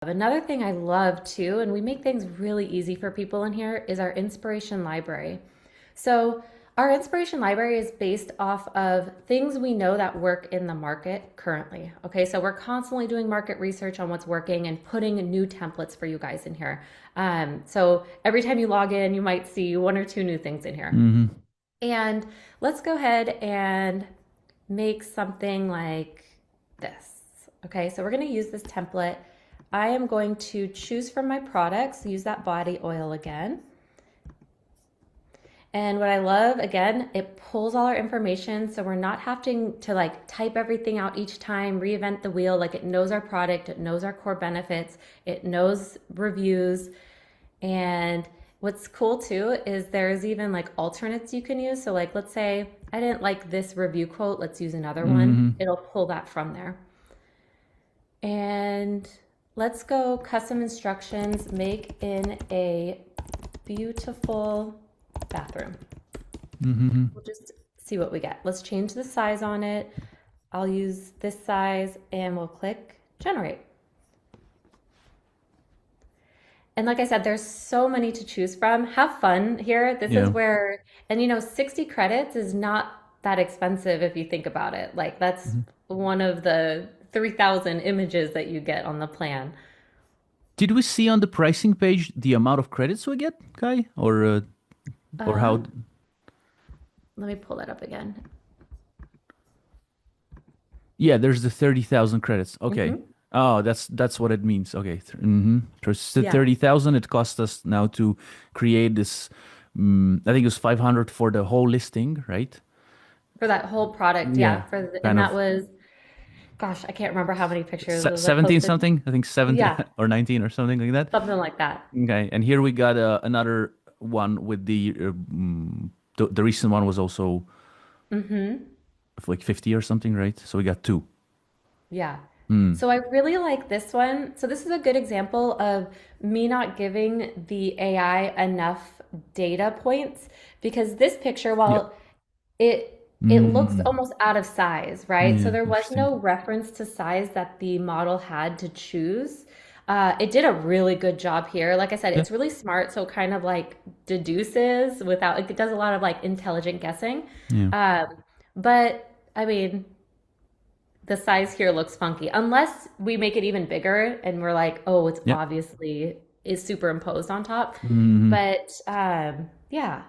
Another thing I love too, and we make things really easy for people in here, is our inspiration library. So, our inspiration library is based off of things we know that work in the market currently. Okay, so we're constantly doing market research on what's working and putting new templates for you guys in here. So, every time you log in, you might see one or two new things in here. Mm-hmm. And let's go ahead and make something like this. Okay, so we're going to use this template. I am going to choose from my products, use that body oil again. And what I love, again, it pulls all our information so we're not having to like type everything out each time, reinvent the wheel. Like it knows our product, it knows our core benefits, it knows reviews. And what's cool too is there's even like alternates you can use. So like let's say I didn't like this review quote, let's use another one. Mm-hmm. It'll pull that from there. And let's go custom instructions, make in a beautiful bathroom. Mm-hmm. We'll just see what we get. Let's change the size on it. I'll use this size and we'll click generate. And like I said, there's so many to choose from. Have fun here. This is Yeah. where, and 60 credits is not that expensive if you think about it. Like that's Mm-hmm. one of the 3,000 images that you get on the plan. Did we see on the pricing page the amount of credits we get, Kai? Or how? Um, Let me pull that up again. Yeah, there's the 30,000 credits. Okay. Hmm. Oh, that's what it means. Okay. Mm-hmm. So it's the Yeah, 30,000 it cost us now to create this. I think it was 500 for the whole listing, right? for that whole product. Yeah, Yeah. and Kind that of was, gosh, I can't remember how many pictures. Was that close 17 to? something. I think 17 Yeah, or 19 or something like that. something like that. Okay. And here we got another one with the recent one was also Hmm. like 50 or something, right? So we got two. Yeah. Mm. So I really like this one. So this is a good example of me not giving the AI enough data points because this picture, Yep. while it looks Mm. almost out of size, right? So Yeah. there was Interesting. no reference to size that the model had to choose. It did a really good job here. Like I said, Yeah. it's really smart, so kind of like deduces without, like, it does a lot of like intelligent guessing. Yeah. Um, but I mean, the size here looks funky unless we make it even bigger and we're like, oh, it's Yeah. obviously is superimposed on top. Hmm. But yeah,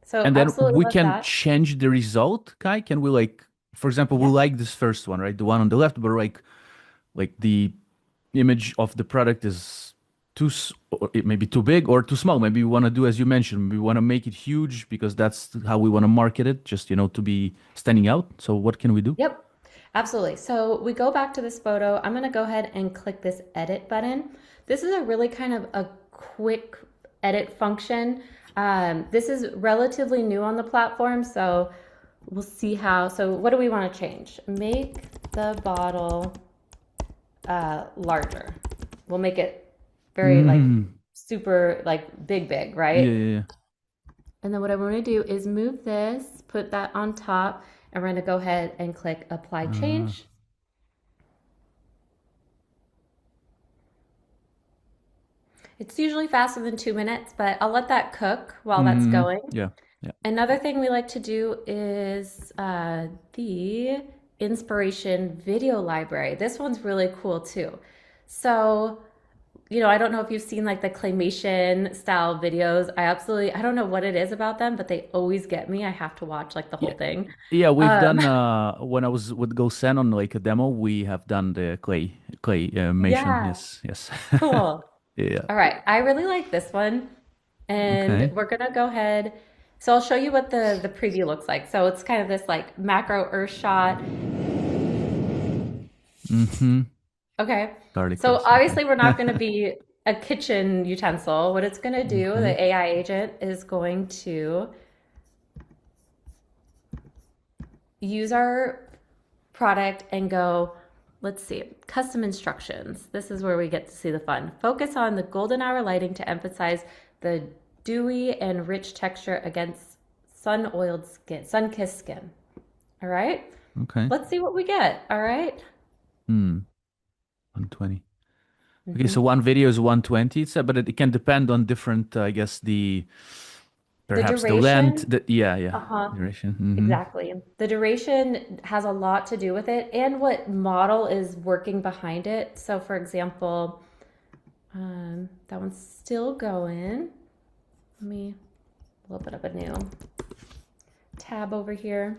so And then absolutely we love can that. change the result, Kai. Can we like, for example, we Yeah. like this first one, right? The one on the left, but like the image of the product is or it may be too big or too small. Maybe we want to do as you mentioned. We want to make it huge because that's how we want to market it, just to be standing out. So what can we do? Yep. Absolutely. So we go back to this photo. I'm going to go ahead and click this edit button. This is a really kind of a quick edit function. This is relatively new on the platform, so we'll see how. So what do we want to change? Make the bottle larger. We'll make it very like Mm. super like big, Yeah, right? yeah, yeah. And then what I want to do is move this, put that on top, and we're going to go ahead and click apply Uh, change. It's usually faster than 2 minutes, but I'll let that cook while that's going. yeah, yeah. Another thing we like to do is the inspiration video library. This one's really cool too. So, I don't know if you've seen like the claymation style videos. I don't know what it is about them, but they always get me. I have to watch like the whole Yeah. thing. Yeah, we've Um, done when I was with GoSen on like a demo, we have done the clay mation. yeah, Yes, yes. cool. Yeah. All right, I really like this one, and Okay. we're gonna go ahead. So I'll show you what the preview looks like. So it's kind of this like macro earth shot. Mm-hmm. Okay. Garlic So press. Okay. obviously we're not going to be a kitchen utensil. What it's going to do, Okay. the AI agent is going to use our product and go, let's see, custom instructions. This is where we get to see the fun. Focus on the golden hour lighting to emphasize the dewy and rich texture against sun-oiled skin, sun-kissed skin. All right. Okay. Let's see what we get. All right. Hmm. 120. Okay, so one video is 120, it said, but it can depend on different, I guess, The perhaps the length, duration, yeah, uh-huh, duration. Hmm. exactly. The duration has a lot to do with it and what model is working behind it. So, for example, that one's still going. Let me open up a new tab over here.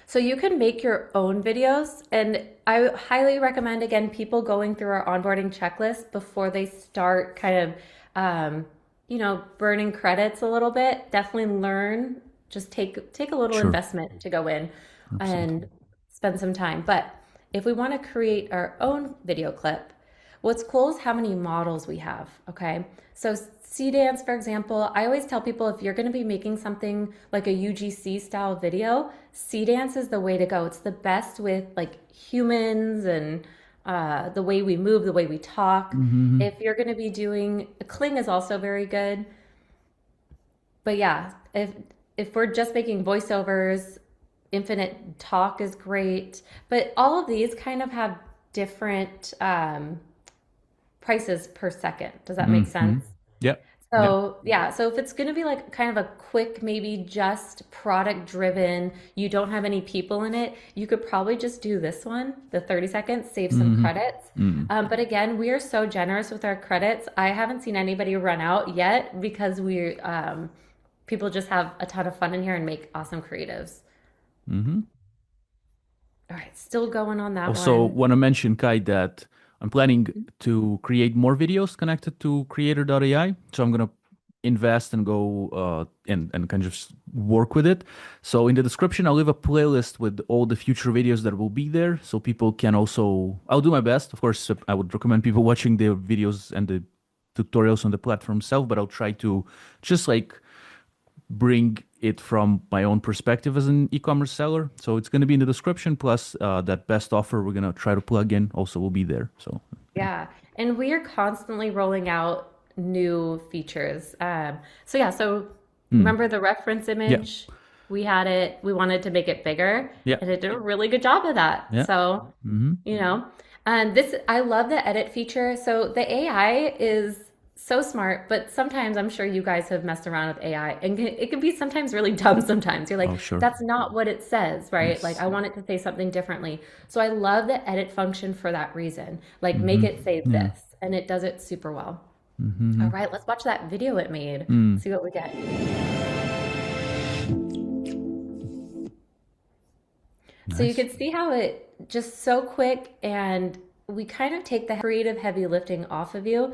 So you can make your own videos, and I highly recommend, again, people going through our onboarding checklist before they start kind of, burning credits a little bit. Definitely learn, just take a little Sure, investment to go in absolutely. and spend some time. But if we want to create our own video clip, what's cool is how many models we have, okay? So C dance, for example, I always tell people if you're going to be making something like a UGC style video, C dance is the way to go. It's the best with like humans and the way we move, the way we talk. Hmm. If you're going to be doing, Kling is also very good. But yeah, if we're just making voiceovers, infinite talk is great. But all of these kind of have different prices per second. Does that make Hmm. sense? Yeah, yeah. So, yeah, so if it's going to be like kind of a quick, maybe just product driven, you don't have any people in it, you could probably just do this one, the 30 seconds, save some Hmm. credits. Mm. But again, we are so generous with our credits. I haven't seen anybody run out yet because people just have a ton of fun in here and make awesome creatives. Hmm. All right, still going on that Also, one. want to mention, Kai, that I'm planning to create more videos connected to Kreator.ai. So I'm gonna invest and go and kind of just work with it. So in the description, I'll leave a playlist with all the future videos that will be there, so people can also. I'll do my best, of course. I would recommend people watching the videos and the tutorials on the platform itself, but I'll try to just like bring it from my own perspective as an e-commerce seller. So it's going to be in the description. Plus, that best offer we're going to try to plug in also will be there. So yeah. Yeah, and we are constantly rolling out new features. So yeah, so Mm. remember the reference Yeah. image? We had it, we wanted to make it bigger, Yeah. and it did a really good job of that. Yeah. So, Hmm. you know, and this, I love the edit feature. So the AI is so smart, but sometimes I'm sure you guys have messed around with AI, and it can be sometimes really dumb sometimes. You're like, Oh, sure. that's not what it says, right? Like, Yes. I want it to say something differently. So I love the edit function for that reason. Like, make Hmm. it say Yeah. this, and it does it super well. All Hmm. right, let's watch that video it made. Mm. See what we get. So you Nice. can see how it just so quick, and we kind of take the creative heavy lifting off of you.